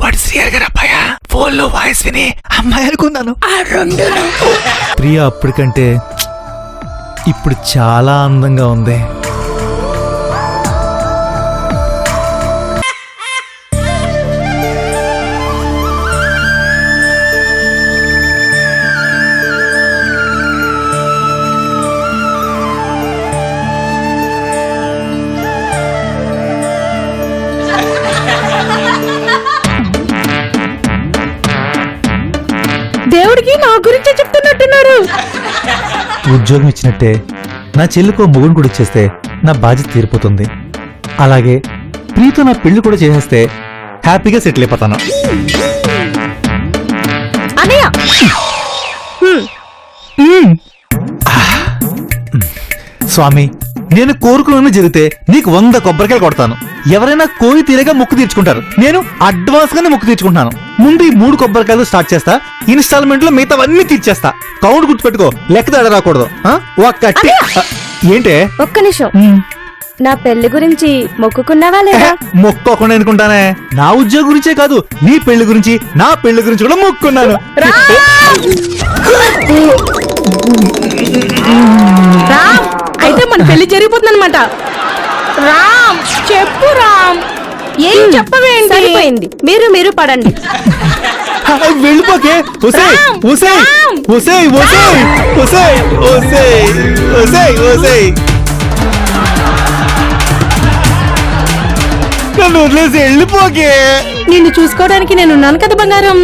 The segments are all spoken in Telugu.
వాడు శ్రీహరి గారు అబ్బాయ ఫోన్ లో వాయిస్ విని అమ్మాయి అనుకున్నాను. ప్రియా అప్పటికంటే ఇప్పుడు చాలా అందంగా ఉంది. దేవుడికి నా గురించే చెప్తున్నట్టున్నారు. ఉద్యోగం ఇచ్చినట్టే నా చెల్లికో మొగుడు కూడా ఇచ్చేస్తే నా బాధ్యత తీరిపోతుంది. అలాగే ప్రీతో నా పెళ్లి కూడా చేసేస్తే హ్యాపీగా సెటిల్ అయిపోతాను. అనయ్య స్వామి, నేను కోరుకున్న జరిగితే నీకు 100 కొబ్బరికాయలు కొడతాను. ఎవరైనా కోరి తీరగా మొక్కు తీర్చుకుంటారు. నేను అడ్వాన్స్ గానే మొక్కు తీర్చుకుంటున్నాను. ముందు ఈ 3 కొబ్బరికాయలు స్టార్ట్ చేస్తా. ఇన్స్టాల్మెంట్ లో మిగతావన్నీ తీర్చేస్తా. కౌంట్ గుర్తుపెట్టుకో, లెక్క తేడా రాకూడదు. ఒక్కటి ఏంటే ఒక్క నిమిషం, నా పెళ్లి గురించి మొక్కుకున్నావా లేదా? మొక్కోకుండా అనుకుంటానే. నా ఉద్యోగం గురించే కాదు, నీ పెళ్లి గురించి, నా పెళ్లి గురించి కూడా మొక్కున్నాను. రామ్, అయితే మన పెళ్లి జరిగిపోతుంది అనమాట. రామ్ చెప్పు రామ్. ఏం చెప్పవేంటి? సరిపోయింది, మీరు పడండి. వెళ్ళిపోకే. నన్ను వదిలేసి వెళ్ళిపోకే. నిన్ను చూసుకోవడానికి నేనున్నాను కదా బంగారం.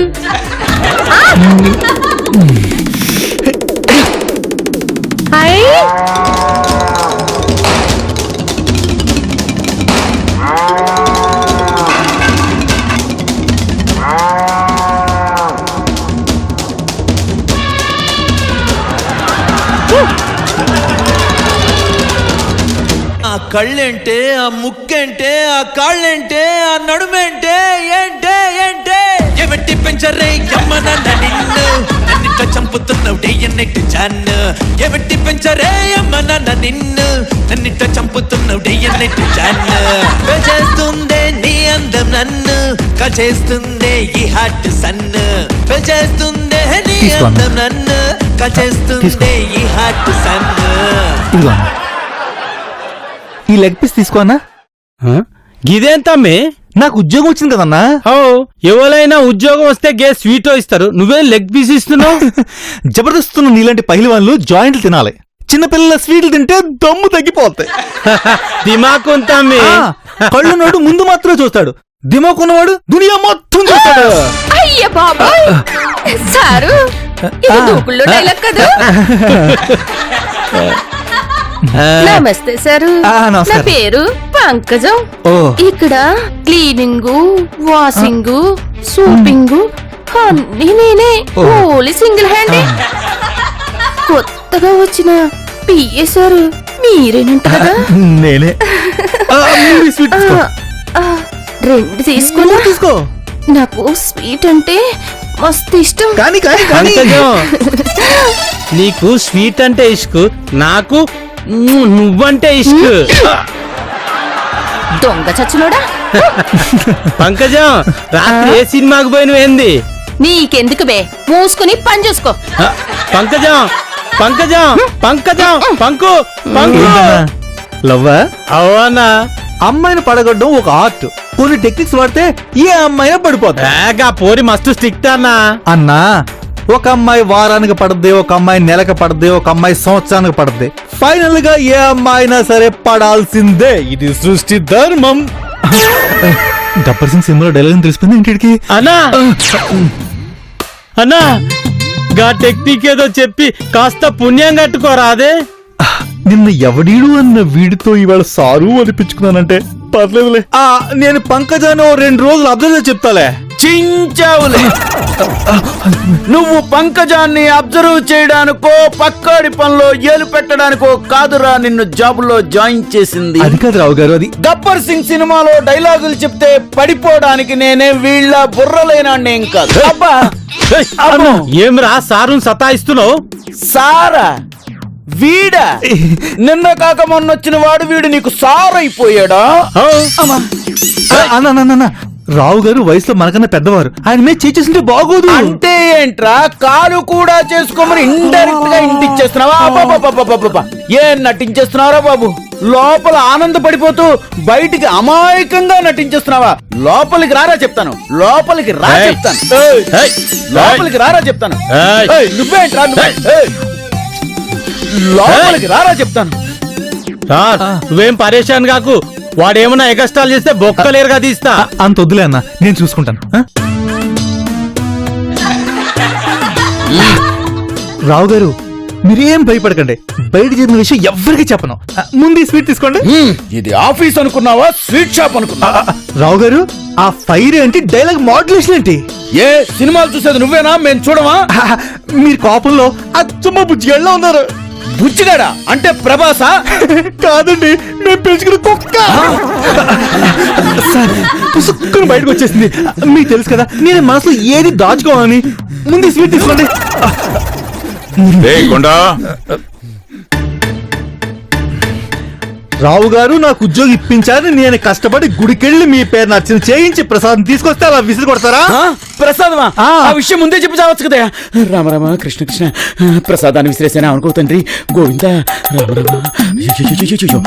ఆ కళ్ళేంటే, ఆ ముక్కేంటే, ఆ కాళ్ళేంటే, ఆ నడుమేంటే, ఏంటే ఏంటే ఏమిటి పెంచరే యమ్మనన్న నిన్ను నన్నిట చంపుతున్నావు డే అండ్ నైట్ జాన్. ఏమిటి పెంచరే యమ్మనన్న నిన్ను నన్నిట చంపుతున్నావు డే అండ్ నైట్ జాన్. పెంచేస్తుందే నీ అందం నన్ను, కచేస్తుందే ఈ హార్ట్ సన్ను. పెంచేస్తుందే నీ అందం నన్ను, కచేస్తుందే ఈ హార్ట్ సన్ను. ఈ లెగ్ పీస్ తీసుకోనా? గిదేంతమ్మే? నాకు ఉద్యోగం వచ్చింది కదన్నా. ఎవరైనా ఉద్యోగం వస్తే గే స్వీట్ ఇస్తారు, నువ్వే లెగ్ పీస్ ఇస్తున్నావు? జబర్దస్తున్న నీలాంటి పహిలి వాళ్ళు జాయింట్లు తినాలి. చిన్నపిల్లల స్వీట్లు తింటే దమ్ము తగ్గిపోతాయి. దిమాకుంతమ్మే. కళ్ళు నోడు ముందు మాత్రమే చూస్తాడు, దిమాకున్నవాడు దునియా మొత్తం చూస్తాడు. అయ్య బాబాయ్ సారు, ఇది దూకుల్లో డైలాగ్ కదా. నమస్తే సారు, నా పేరు పంకజం. ఇక్కడ క్లీనింగ్, వాషింగ్, సూపింగ్ అన్ని నేనే, ఓన్లీ సింగిల్ హ్యాండ్. కొత్తగా వచ్చిన పిఏ సారు మీరేనంట కదా? నేనే. 2 తీసుకో. నాకు స్వీట్ అంటే మస్తు ఇష్టం. నీకు స్వీట్ అంటే ఇష్కు, నాకు నువ్వంటే ఇష్కు. దొంగ చచ్చినోడా. పంకజం, రాత్రి ఏ సినిమాకు పోయినవేంది? నీకెందుకు బే, మూసుకుని పని చూసుకో. పంకజం పంకజం పంకజం పంకు పంకు. లవ్వా? అవునా? అమ్మాయిని పడగొట్టడం ఒక ఆర్ట్. కొన్ని టెక్నిక్స్ వాడితే ఏ అమ్మాయినా పడిపోతా. పోరి మస్తు స్ట్రిక్ట్ అన్నా. ఒక అమ్మాయి వారానికి పడద్ది, ఒక అమ్మాయి నెలకు పడద్ది, ఒక అమ్మాయి సంవత్సరానికి పడద్ది. ఫైనల్ గా ఏ అమ్మాయినా సరే పడాల్సిందే. ఇది సృష్టి ధర్మం. గబ్బర్ సింగ్ సినిమాలో డైలాగ్ తెలిసిపోయింది ఇంటికి. అన్నా అన్నా, గా టెక్నిక్ ఏదో చెప్పి కాస్త పుణ్యం కట్టుకోరా. అదే నిన్న ఎవడీడు అన్న వీడితో ఇవాళ సారు అనిపించుకున్నానంటే పర్లేదులే. నేను పంకజాను 2 రోజులు అబ్జర్వ్ చెప్తాలే. చించావులే. నువ్వు పంకజాన్ని అబ్జర్వ్ చేయడానికో పక్కాడి పనిలో ఏలు పెట్టడానికో కాదురా నిన్ను జాబులో జాయిన్ చేసింది. అది కాదు రావు గారు, అది గబ్బర్ సింగ్ సినిమాలో డైలాగులు చెప్తే పడిపోవడానికి నేనే వీళ్ళ బుర్రలేనాన్ని ఏం కాదు. ఏం రా సారుని సతాయిస్తున్నావు? సారా వీడా నిన్న కాక మొన్న వచ్చిన వాడు వీడు నీకు సారైపోయాడా? అన్న అన్న, అన్న, రావు గారు వయసులో మనకన్నా పెద్దవారు, ఆయన మీద చేసేసింటే బాగోదు. అంటే ఏంట్రా, కాలు కూడా చేసుకోమని ఇండైరెక్ట్ గా ఇంటిచ్చేస్తున్నావా? అబ్బబ్బబ్బబ్బబ్బబ్బ. ఏం నటించేస్తున్నావురా బాబు? లోపల ఆనందపడిపోతూ బయటికి అమాయకంగా నటించేస్తున్నావా? లోపలికి రారా చెప్తాను, లోపలికి రా ఏయ్. చెప్తాను, ఏయ్. లోపలికి రారా చెప్తాను. ఏయ్. ఏయ్, నువ్వేంట్రా నువ్వే? ఏయ్. లోపలికి రారా చెప్తాను. సార్ నువ్వేం పరేషాన్ కాకు, వాడేమన్నా ఎగస్టాల్ చేస్తే బొక్కలేరుగా తీస్తా. అంత వద్దులే అన్న, నేను చూసుకుంటాను. రావు గారు మీరేం భయపడకండి, బయట జరిగిన విషయం ఎవ్వరికి చెప్పను. ముందు ఈ స్వీట్ తీసుకోండి. ఇది ఆఫీస్ అనుకున్నావా, స్వీట్ షాప్ అనుకున్నావా? రావు గారు ఆ ఫైర్ ఏంటి, డైలాగ్ మాడ్యులేషన్ ఏంటి? ఏ సినిమాలు చూసేది నువ్వేనా, మేము చూడమా? మీరు కోపంలో అచ్చమ్మ బుజ్జిగాళ్ళ ఉన్నారు. బుచ్చిగాడా అంటే ప్రభాసా? కాదండి, మేము పెంచుకున్న కుక్క. సార్ పుసుక్కుని బయటకు వచ్చేసింది. మీకు తెలుసు కదా నేను మనసులో ఏది దాచుకోవాలని. ముందు ఈ స్వీట్ తీసుకోండి. రావు గారు నాకు ఉద్యోగం ఇప్పించారని నేను కష్టపడి గుడికెళ్ళి మీ పేరు నచ్చిన చేయించి ప్రసాదం తీసుకొస్తే అలా విసిరి కొడతారా? ప్రసాదమా? ఆ. ఆ విషయం ముందే చెప్పి చావచ్చు కదా. రామ రామ కృష్ణ కృష్ణ, ప్రసాదాన్ని విసిరేసానా అనుకో తండ్రి. గోవింద రామ రామ. అయ్యయ్యయ్యయ్యయ్యో.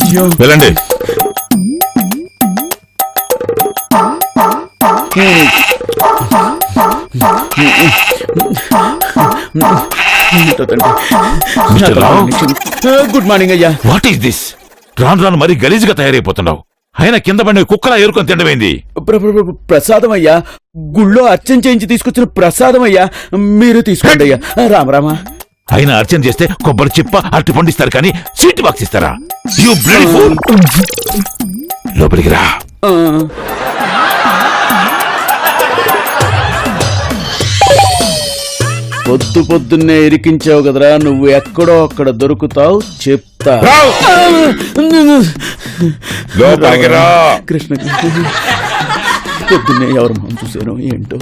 అయ్యో. వెళ్ళండి. ఏంటో తండ్రి. మిస్టర్ రావు. గుడ్ మార్నింగ్ అయ్యా. What is this? రాను రాను మరీ గలీజ్గా తయారైపోతున్నావు. అయినా కింద పడిన కుక్కలా ఏరుకొని తినడమైంది. ప్రసాదం అయ్యా, గుళ్ళో అర్చన చేయించి తీసుకొచ్చిన ప్రసాదం అయ్యా, మీరు తీసుకోండి అయ్యా. రామ రామ. అయినా అర్చన చేస్తే కొబ్బరి చిప్ప అరటి పండిస్తారు కానీ స్వీట్ బాక్స్ ఇస్తారా? You bloody fool. లోపలికి రా. పొద్దు పొద్దున్నే ఇరికించావు కదరా, నువ్వు ఎక్కడో అక్కడ దొరుకుతావు, చెప్తా. రావ్. లోపలికి రా. కృష్ణ పొద్దున్నే ఎవరు మొహం చూశాను ఏంటో.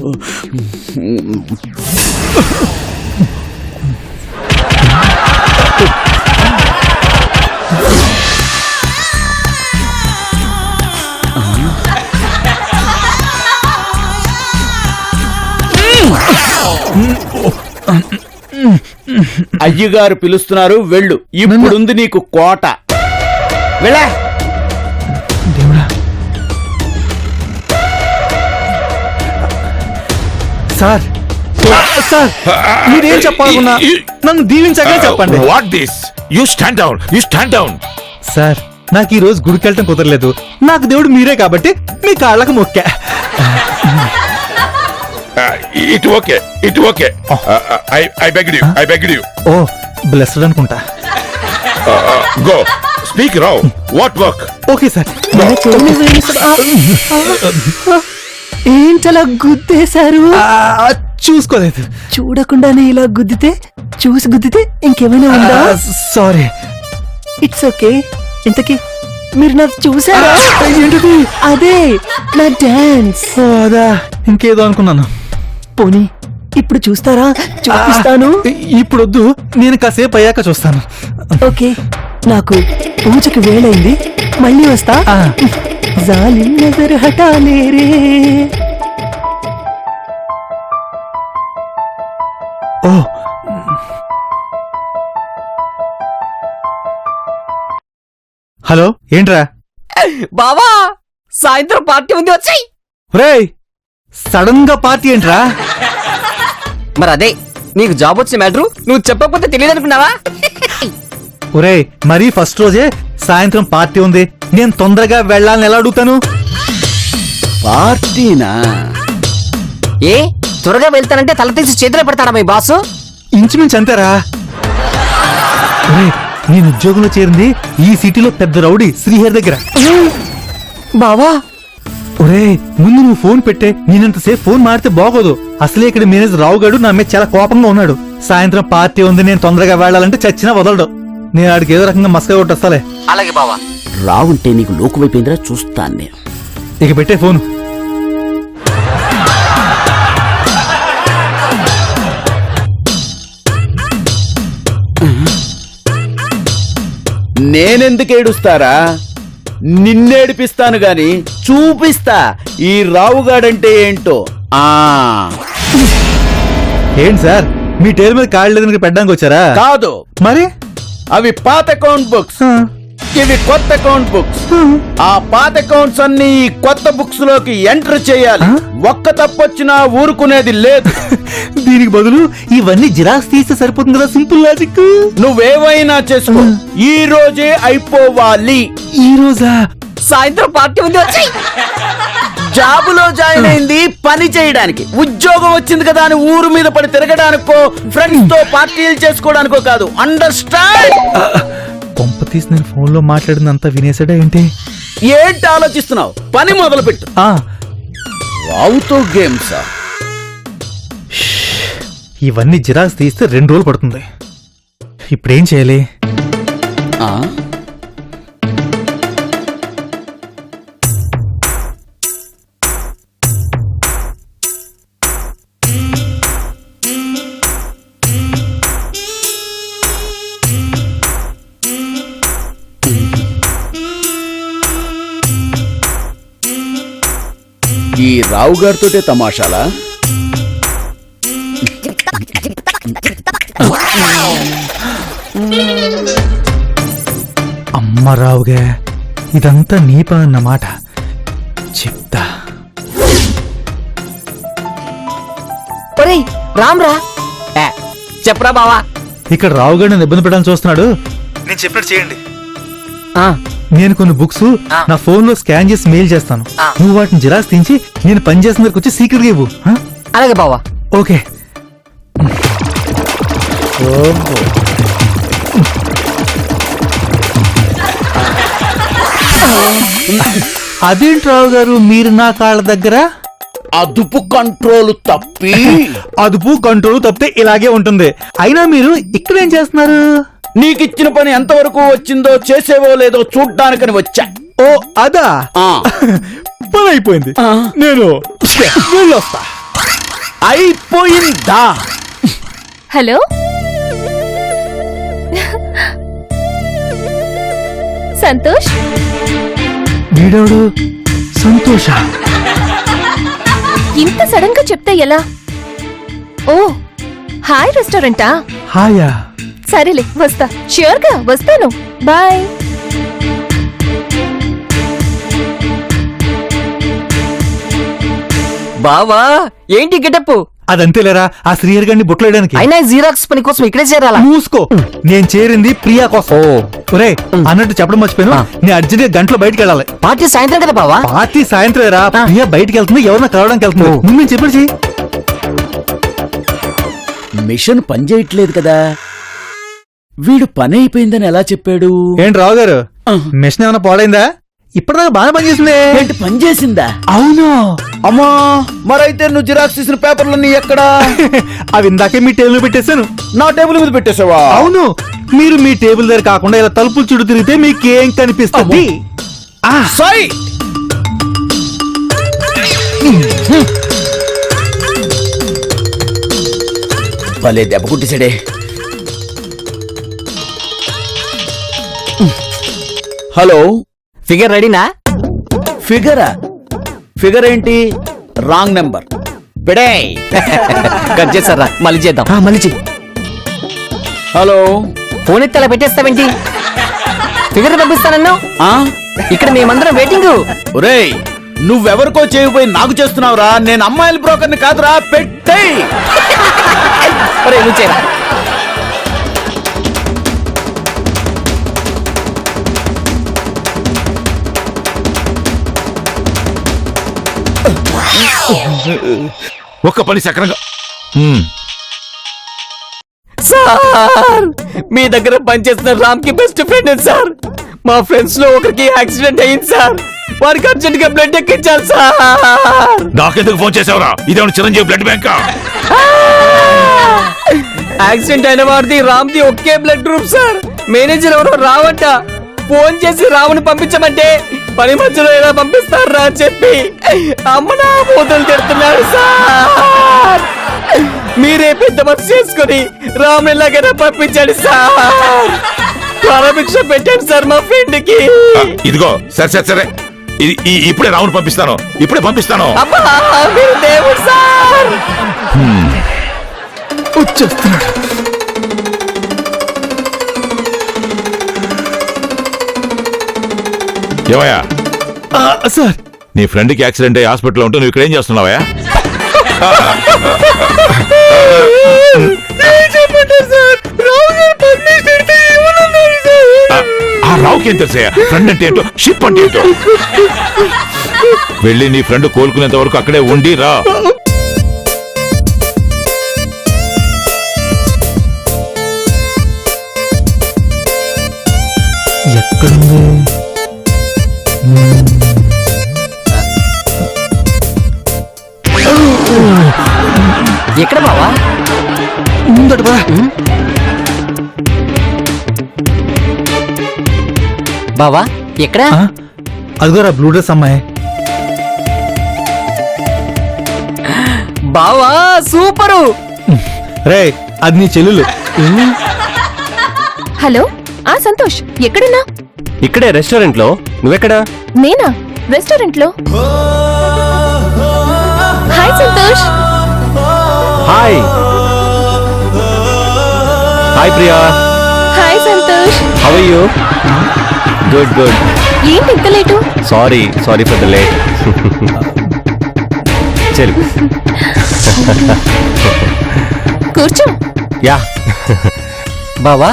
అయ్యగారు పిలుస్తున్నారు, వెళ్ళు. ఇప్పుడుంది నీకు కోట. వెళ్ళా. సార్ సార్ మీరేం చెప్పాలనుకున్నా నన్ను దీవించగా చెప్పండి. What this? You stand down. You stand down. Sir నాకు ఈ రోజు గుడికి వెళ్ళటం కుదరలేదు. నాకు దేవుడు మీరే కాబట్టి మీ కాళ్ళకు మొక్కా. It okay. It okay. I begged you. I begged you. Oh blessed అనుకుంటా. Go speak Rao. What work? Okay sir. ఏంటలా గుద్దేశారు? చూసుకోలేదు. చూడకుండానే ఇలా గుద్దితే, చూసి గుద్దితే ఇంకేమైనా ఉందా? సారీ. It's okay. ఇంతకీ మీరు నాకు చూసారా? ఏంటిది? అదే నా డాన్స్. ఓ, అదా ఇంకేదో అనుకున్నాను. పోనీ ఇప్పుడు చూస్తారా? చూపిస్తాను. ఇప్పుడు వద్దు, నేను కాసేపు అయ్యాక చూస్తాను. ఓకే, నాకు పూజకి వేళైంది, మళ్ళీ వస్తా. జాలిం నజర్ హటాలే రే. ఓ హలో, ఏంట్రా? బావా సాయంత్రం పార్టీ ఉంది, వచ్చాయి. రేయ్ సడన్ గా పార్టీ ఏంట్రా? మరి అదే నీకు జాబ్ వచ్చే మ్యాటరు నువ్వు చెప్పకపోతే తెలియదు అనుకున్నావా? ఒరేయ్ మరీ ఫస్ట్ రోజే సాయంత్రం పార్టీ ఉంది, నేను తొందరగా వెళ్ళాలని ఎలా అడుగుతాను? పార్టీనా? ఏ త్వరగా వెళ్తానంటే తల తీసి చేతిలో పెడతాడా మీ బాసు? ఇంచుమించు అంతేరా. ఒరేయ్ నేను ఉద్యోగంలో చేరింది ఈ సిటీలో పెద్ద రౌడీ శ్రీహరి దగ్గర. బావా ఒరేయ్ ముందు నువ్వు ఫోన్ పెట్టే, నేనంతసేపు ఫోన్ మారితే బాగోదు. అసలే ఇక్కడ మేనేజర్ రావు గారు నా మీద చాలా కోపంగా ఉన్నాడు. సాయంత్రం పార్టీ ఉంది, నేను తొందరగా వెళ్ళాలంటే చచ్చినా వదలడు. నేను ఆడికి ఏదో రకంగా మస్క కొట్టొస్తాలే. అలాగే బావా. రావుంటే నీకు లోకువైపోయిందిరా, చూస్తాను నేను. ఇక పెట్టే ఫోను. నేనెందుకు ఏడుస్తారా? నిన్నేడిపిస్తాను గాని చూపిస్తా ఈ రావుగాడంటే ఏంటో. ఏంటి సార్ మీ టేబుల్ మీద కాళ్ళు దగ్గరికి పెట్టడానికి వచ్చారా? కాదు, మరి అవి పాత అకౌంట్ బుక్స్, ఇవి కొత్త అకౌంట్ బుక్స్. ఆ పాత అకౌంట్స్ అన్ని ఈ కొత్త బుక్స్ లోకి ఎంటర్ చేయాలి. ఒక్క తప్పొచ్చినా ఊరుకునేది లేదు. దీనికి బదులు ఇవన్నీ జిరాక్స్ తీస్తే సరిపోతుంది కదా, సింపుల్ లాజిక్. నువ్వేవైనా చేసుకో, ఈ రోజే అయిపోవాలి. ఈ రోజా? సాయంత్రం పార్టీ ఉంది వచ్చి జాబులో జాయిన్ అయింది పని చేయడానికి. ఉద్యోగం వచ్చింది కదా అని ఊరు మీద పడి తిరగడానికో ఫ్రెండ్స్ తో పార్టీలు చేసుకోవడానికో కాదు. అండర్స్టాండ్? కొంప తీసి నేను ఫోన్ లో మాట్లాడిందంతా వినేసాడా ఏంటి? ఏంటి ఆలోచిస్తున్నావు? పని మొదలు పెట్టు. రావుతో గేమ్సా? ఇవన్నీ జిరాక్స్ తీస్తే 2 రోజులు పడుతుంది. ఇప్పుడేం చేయాలి? ఈ రావు గారితోటే తమాషాలా? అమ్మ రావుగా, ఇదంతా నీ పని అన్నమాట. చెప్తా. ఒరేయ్ రామ్ రా. చెప్పరా బావా. ఇక్కడ రావుగాడు నన్ను ఇబ్బంది పెట్టడానికి చూస్తున్నాడు. నేను చెప్పినట్టు చేయండి. నేను కొన్ని బుక్స్ నా ఫోన్ లో స్కాన్ చేసి మెయిల్ చేస్తాను. నువ్వు వాటిని జిరాక్స్ తీయించి నేను పని చేసిన దగ్గరకు వచ్చి సీక్రెట్ గా ఇవ్వు. అలాగే బావా. ఓకే. అదేంటి రావు గారు మీరు నా కాళ్ళ దగ్గర? అదుపు కంట్రోల్ తప్పి. అదుపు కంట్రోల్ తప్పితే ఇలాగే ఉంటుంది. అయినా మీరు ఇక్కడేం చేస్తున్నారు? నీకిచ్చిన పని ఎంతవరకు వచ్చిందో చేసేవో లేదో చూడ్డానికని వచ్చా. ఓ అదా? పని అయిపోయింది. నేను వెళ్ళొస్తా. అయిపోయిందా? హలో సంతోష్. వీడోడు సంతోష. ఇంత సడన్ గా చెప్తే ఎలా? ఓ హాయ్ రెస్టారెంటా? హాయా? సరేలే వస్తా. ష్యూర్ గా వస్తాను. బాయ్. బావా ఏంటి గెటప్? అదంతేలేరా, ఆ శ్రీహరి గారిని బుట్టలు వేయడానికి. అయినా జీరాక్స్ పని కోసం ఇక్కడే చేరాలా? మూసుకో. నేను చేరింది ప్రియా కోసం. ఒరే అన్నట్టు చెప్పడం మర్చిపోయాను. నేను అర్జెంట్ గా గంటలో బయటికి వెళ్ళాలి. పార్టీ సాయంత్రం కదా బావా. పార్టీ సాయంత్రం రా. ప్రియా బయటికి వెళ్తుంది, ఎవరన్నా కలవడానికి వెళ్తుంది. ముందు నేను చెప్పేసి. మిషన్ పనిచేయట్లేదు కదా. వీడు పని అయిపోయిందని ఎలా చెప్పాడు? ఏంటి రావు గారు, మిషన్ ఏమైనా పాడైందా? ఇప్పటిదాకా బాగా పనిచేసిందే. ఏంటి పనిచేసిందా? అవును. అమ్మా, మరైతే నువ్వు జిరాక్స్ తీసిన పేపర్లన్నీ ఎక్కడా? అవి ఇందాకే మీ టేబుల్ పెట్టేశాను. నా టేబుల్ మీద పెట్టేసావా? అవును. మీరు మీ టేబుల్ దగ్గర కాకుండా ఇలా తలుపులు చుట్టూ తిరిగితే మీకేం కనిపిస్తుంది? సై భలే దెబ్బ కుట్టిసాడే. హలో, ఫిగర్ రెడీనా? ఫిగరా? ఫిగర్ ఏంటి? Wrong number. బిడే కట్ చేస్తారా? మళ్ళీ చేద్దాం. మళ్ళీ చెయ్యి. హలో, ఫోన్ ఎత్తి అలా పెట్టేస్తావేంటి? ఫిగర్ పంపిస్తానన్నావు. ఇక్కడ మేమందరం వెయిటింగ్. ఒరేయ్, నువ్వెవరికో చేయబోయి నాకు చేస్తున్నావురా. నేను అమ్మాయిల బ్రోకర్ని కాదురా. పెట్టేయ్. నువ్వు చేయరా. ఒక్క పని సక్రంగా. సార్, మీ దగ్గర పనిచేస్తున్న రామ్ కి బెస్ట్ ఫ్రెండ్ సార్. మా ఫ్రెండ్స్ లో ఒకరికి యాక్సిడెంట్ అయింది సార్. వారికి అర్జెంట్ గా బ్లడ్ ఎక్కించాలి సార్. నాకెందుకు ఫోన్ చేసావురా? ఇదేమన్నా చిరంజీవి బ్లడ్ బ్యాంక్? యాక్సిడెంట్ అయిన వాడిది Ram the okay blood group sir. Manager ఎవరో రావంట. ఫోన్ చేసి రాముని పంపించమంటే పని మధ్యలో ఎలా పంపిస్తారా అని చెప్పి అమ్మనా మూతలు తిడుతున్నాడు సార్. మీరే పెద్ద మనసు చేసుకుని రాముని ఎలాగైనా పంపించండి సార్. ప్రారంభించ పెట్టండి సార్ మా ఫ్రెండ్ కి. ఇదిగో సరే సరే సరే ఇప్పుడే రావును పంపిస్తాను, ఇప్పుడే పంపిస్తాను. అబ్బా మీరు దేవుడు సార్. వచ్చేస్తున్నాడు. ఏమయ్యా సార్ నీ ఫ్రెండ్ కి యాక్సిడెంట్ అయ్యి హాస్పిటల్లో ఉంటే నువ్వు ఇక్కడ ఏం చేస్తున్నావయ్యా? ఆ రావుకేం తెలుసయ్యా ఫ్రెండ్ అంటే ఏంటో, షిప్ అంటే ఏంటో. వెళ్ళి నీ ఫ్రెండ్ కోలుకునేంత వరకు అక్కడే ఉండి రా. ఎక్కడుంది? ఎక్కడ బావా? ముందట బా. బావా ఎక్కడ? అదిగోరా బ్లూ డ్రెస్ అమ్మాయి. బావా సూపరు. రే అది నీ చెల్లెలు. హలో సంతోష్ ఎక్కడున్నా? ఇక్కడే రెస్టారెంట్ లో. నువ్వెక్కడా? నేనా రెస్టారెంట్ లో. Hi Santosh. Hi hi Priya. Hi Santosh. How are you? Good good. ఏంటి ఇంత late? Sorry for the late. చల్ కూర్చో. యా. బావా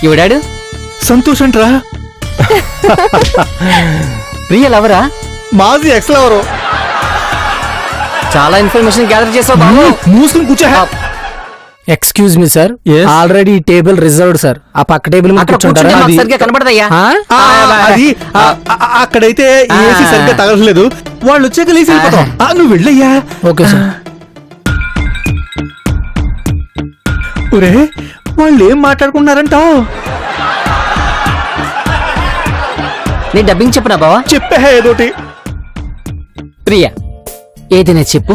ఇవిడాడు సంతోష్ అంట్రా. రియల్ అవరా? మాజీ ఎక్స్ లవరు. చాలా ఇన్ఫర్మేషన్ గ్యాదర్ చేసావు బాబు. మూసుకుని కూర్చో. Excuse me sir, Yes? Already table reserved sir. ఆ పక్క టేబుల్ మీద అక్కడ కూర్చుంటారా? కూర్చుంటే మాకు అది- సరిగ్గా కనబడదయ్యా. అది అక్కడైతే ఏసీ సరిగ్గా తగలలేదు. వాళ్ళు వచ్చాక లేచి వెళ్ళిపోతాం. నువ్వు వెళ్ళయ్యా. Okay sir. ఒరే వాళ్ళు ఏం మాట్లాడుకున్నారంటావు? నీ డబ్బింగ్ చెప్పనా బావా? చెప్పే ఏదోటి. ప్రియా ఏదైనా చెప్పు.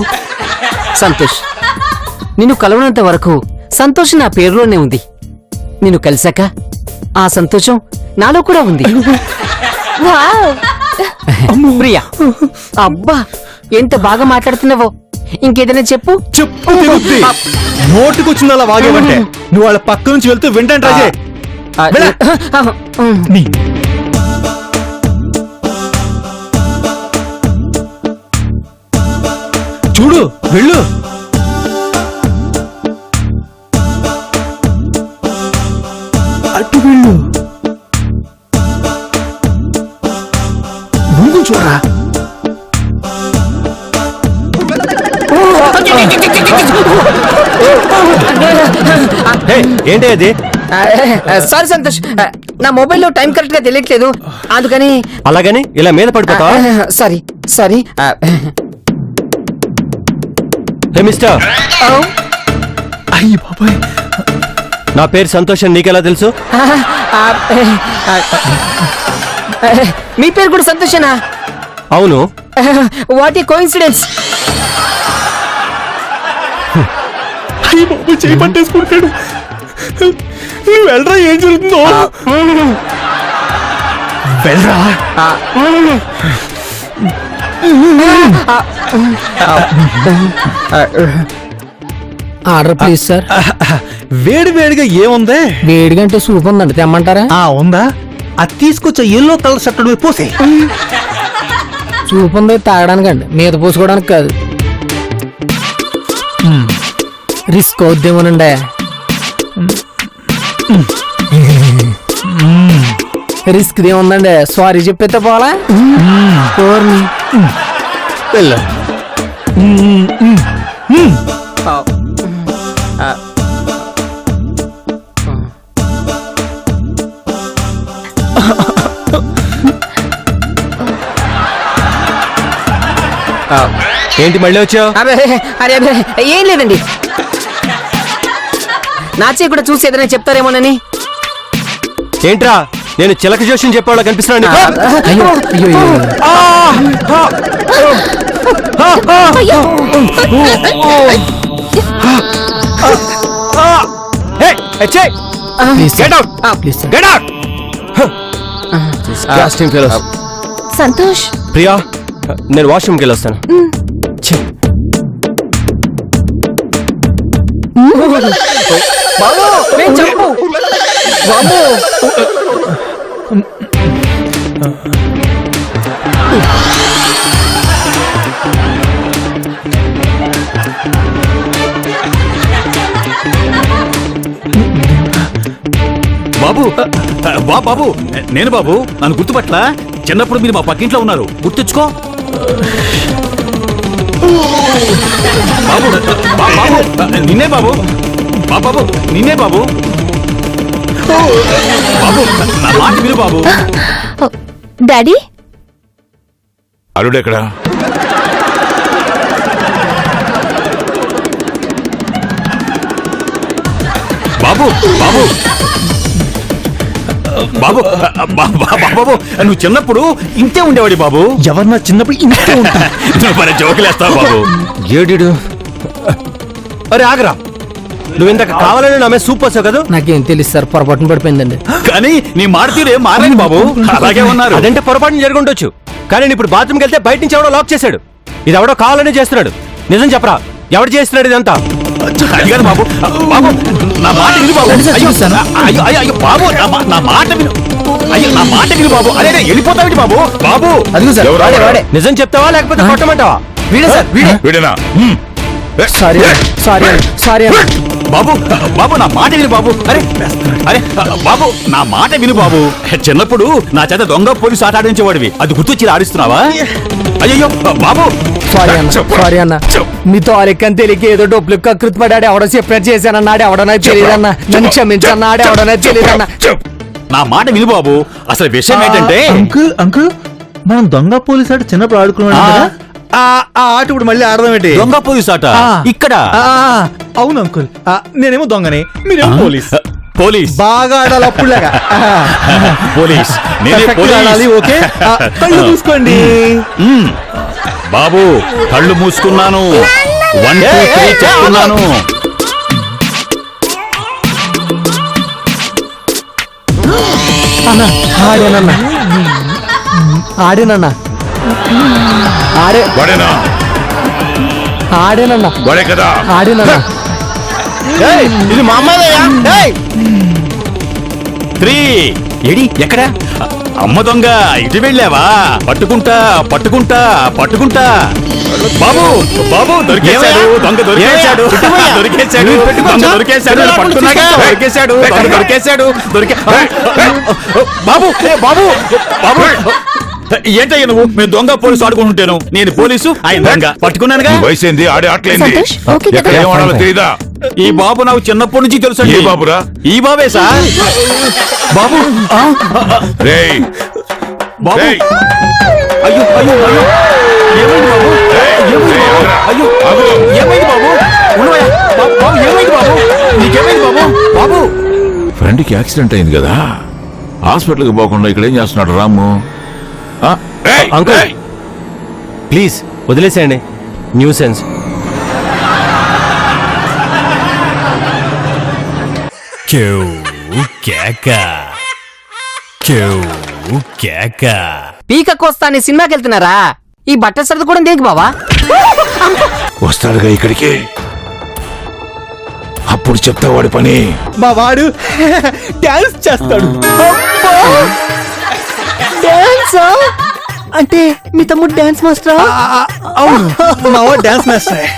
సంతోష్ నిన్ను కలవనంత వరకు సంతోషం నా పేరులోనే ఉంది. నిన్ను కలిసాక ఆ సంతోషం నాలో కూడా ఉంది. వావ్. ప్రియా అబ్బా ఎంత బాగా మాట్లాడుతున్నావో. ఇంకేదైనా చెప్పు. చెప్పు తిరుగుద్ది. నోటికొచ్చింది అలా వాగేవంటే నువ్వు వాళ్ళ పక్క నుంచి వెళ్తూ వింటాను రాజే. వెళ్ళ. నీ చూడు వెళ్ళు. అటు వెళ్ళు. ముందు చూడరా. ఏంటి అది? సారీ సంతోష్, నా మొబైల్లో టైం కరెక్ట్ గా తెలియట్లేదు అందుకని. అలాగని ఇలా మీద పడిపోతావా? Sorry sorry. హే మిస్టర్, అయ్యి బాబాయ్. నా పేరు సంతోష్ అని నీకెలా తెలుసు? మీ పేరు కూడా సంతోషేనా? అవును. What a coincidence. అయ్యి బాబాయ్ చేయి పట్టేసుకుంటాడు. నువ్వు వెళ్ళరా, ఏం జరుగుతుందో వెళ్ళరా. Order please sir. వేడి వేడిగా ఏముందే? వేడిగా అంటే సూప్ ఉందండి, తెమ్మంటారా? ఉందా? అది తీసుకొచ్చా ఎల్లో కలర్ షర్ట్ పోసే. సూప్ ఉంది తాగడానికండి, మీద పోసుకోవడానికి కాదు. రిస్క్ అవుద్దేమోనండి. రిస్క్ ఏముందండి, సారీ చెప్పేస్తే పోలా. వెళ్ళు. ఏంటి మళ్ళీ వచ్చావు? అరే అరే అరే, ఏం లేదండి. నా చేయి కూడా చూసి ఏదైనా చెప్తారేమోనని. ఏంట్రా నేను చిలక జోషం చెప్పేవాళ్ళ కనిపిస్తున్నాను నీకు? అయ్యో అయ్యో Hey, hey, please get out! Please Get out! Santosh Priya నేను వాష్రూమ్కి వెళ్ళొస్తాను బాబు బాబు నేను బాబు నన్ను గుర్తుపట్ల చిన్నప్పుడు మీరు మా పక్కింట్లో ఉన్నారు గుర్తెచ్చుకో బాబు బాబు నిన్నే బాబు బాబు నిన్నే బాబు బాబు నా మాట విను బాబు డాడీ అల్లుడెక్కడా బాబు బాబు బాబు బాబు నువ్వు చిన్నప్పుడు ఇంతే ఉండేవాడి బాబు ఎవరన్నా చిన్నప్పుడు ఇంతే ఉంటా నువ్వు మరి జోకులేస్తావు బాబు ఏడు అరే ఆగరా నువ్వు ఇంతకు కావాలని నా మీద సూప్ వచ్చావు కదా నాకేం తెలుసు సార్ పొరపాటున పడిపోయిందండి. కానీ నీ మాట తీరు ఏం మారలేదు బాబు అలాగే ఉన్నారు అదంటే పొరపాటున జరుగుండొచ్చు కానీ నేను ఇప్పుడు బాత్రూమ్కి వెళ్తే బయట నుంచి ఎవడో లాక్ చేశాడు ఇది ఎవడో కావాలనే చేస్తున్నాడు నిజం చెప్పరా ఎవడు చేస్తున్నాడు ఇదంతా అది కాదు బాబు బాబు నా మాట విను బాబు అయ్యో అయ్యో అయ్యో అయ్యో బాబు నా మాట విను అయ్యో నా మాట విను బాబు అదే వెళ్ళిపోతావిటి బాబు బాబు అదిగో సార్ ఎవరు? వాడే, వాడే. నిజం చెప్తావా లేకపోతే కొట్టమంటావా వీడే సార్ వీడే వీడేనా సారీ సారీ సారీ బాబు బాబు నా మాట విను బాబు అరే అరే బాబు నా మాట విను బాబు చిన్నప్పుడు నా చేత దొంగ పోలీసు ఆట ఆడించేవాడివి అది గుర్తొచ్చి ఆడిస్తున్నావా అయ్యో బాబు సారీ అన్న చెప్పు. సారీ అన్న చెప్పు. మీతో అలెక్కని తెలియక ఏదో డబ్బులు కృతి పడాడు ఎవడో చెప్పినట్టు చేశానన్నా ఎవడో నాకు తెలియదన్నా నన్ను క్షమించన్నా ఎవడో నాకు తెలియదన్నా నా మాట విను బాబు అసలు విషయం ఏంటంటే అంకుల్ అంకుల్ మనం దొంగ పోలీసు ఆట చిన్నప్పుడు ఆడుకున్నాడు కదా ఆ ఆట ఇప్పుడు మళ్ళీ ఆడదాం ఏంటి దొంగ పోలీసు ఆట ఆ. ఇక్కడ అవును అంకుల్ నేనేమో దొంగని మీరేమో పోలీస్ పోలీస్ బాగా ఆడాలి అప్పుడులాగా పోలీస్ నేనే Perfect గా ఆడాలి, పోలీస్ ఓకే కళ్ళు చూసుకోండి మ్మ్. బాబు కళ్ళు మూసుకున్నాను 1 2 3 చెప్తున్నాను అన్న ఆడేనన్నా ఆడేనన్నా ఆడే వాడేనా ఆడేనన్నా వాడే కదా ఆడేనన్నా ఇది మా అమ్మాయిదయ్యా 3 ఏడి ఎక్కడ అమ్మ దొంగ ఇటు వెళ్ళావా పట్టుకుంటా పట్టుకుంటా పట్టుకుంటా బాబు బాబు దొరికేశాడు దొంగ దొరికేశాడు దొరికేశాడు దొంగ దొరికేశాడు పట్టుకున్నాగా దొరికేశాడు దొంగ దొరికేశాడు బాబు బాబు బాబు ఏంటయ్యా నువ్వు మేము దొంగ పోలీసు ఆడుకుంటుంటాను నేను పోలీసు ఆయన దొంగ పట్టుకున్నానుగా వయసేంది ఆడే ఆటలేంది సంతోష్ ఓకే ఎక్కడ కదా ఏం ఆడాలో తెలీదా ఈ బాబు నాకు చిన్నప్పటి నుంచి తెలుసు ఏ బాబురా ఈ బాబే సార్ బాబు రేయ్ బాబు రేయ్ అయ్యో అయ్యో అయ్యో ఏమైంది బాబు ఏమైంది బాబు అయ్యో ఏమైంది బాబు ఉండవయ్యా బాబు బాబు ఏమైంది బాబు నీకేమైంది బాబు బాబు ఫ్రెండ్కి యాక్సిడెంట్ అయింది కదా హాస్పిటల్కి పోకుండా ఇక్కడ ఏం చేస్తున్నాడు రాము ఆ? రేయ్, అంకుల్. రేయ్. ప్లీజ్ వదిలేసేయండి న్యూసెన్స్ పీక కోస్తాని సినిమాకి వెళ్తున్నారా ఈ బట్టల సరదా కూడా దేనికి బావా వస్తాడుగా ఇక్కడికి అప్పుడు చెప్తా వాడి పని మా వాడు డాన్స్ చేస్తాడు అంటే మీ తమ్ముడు డాన్స్ మాస్టరా అవును మా వాడు డాన్స్ మాస్టర్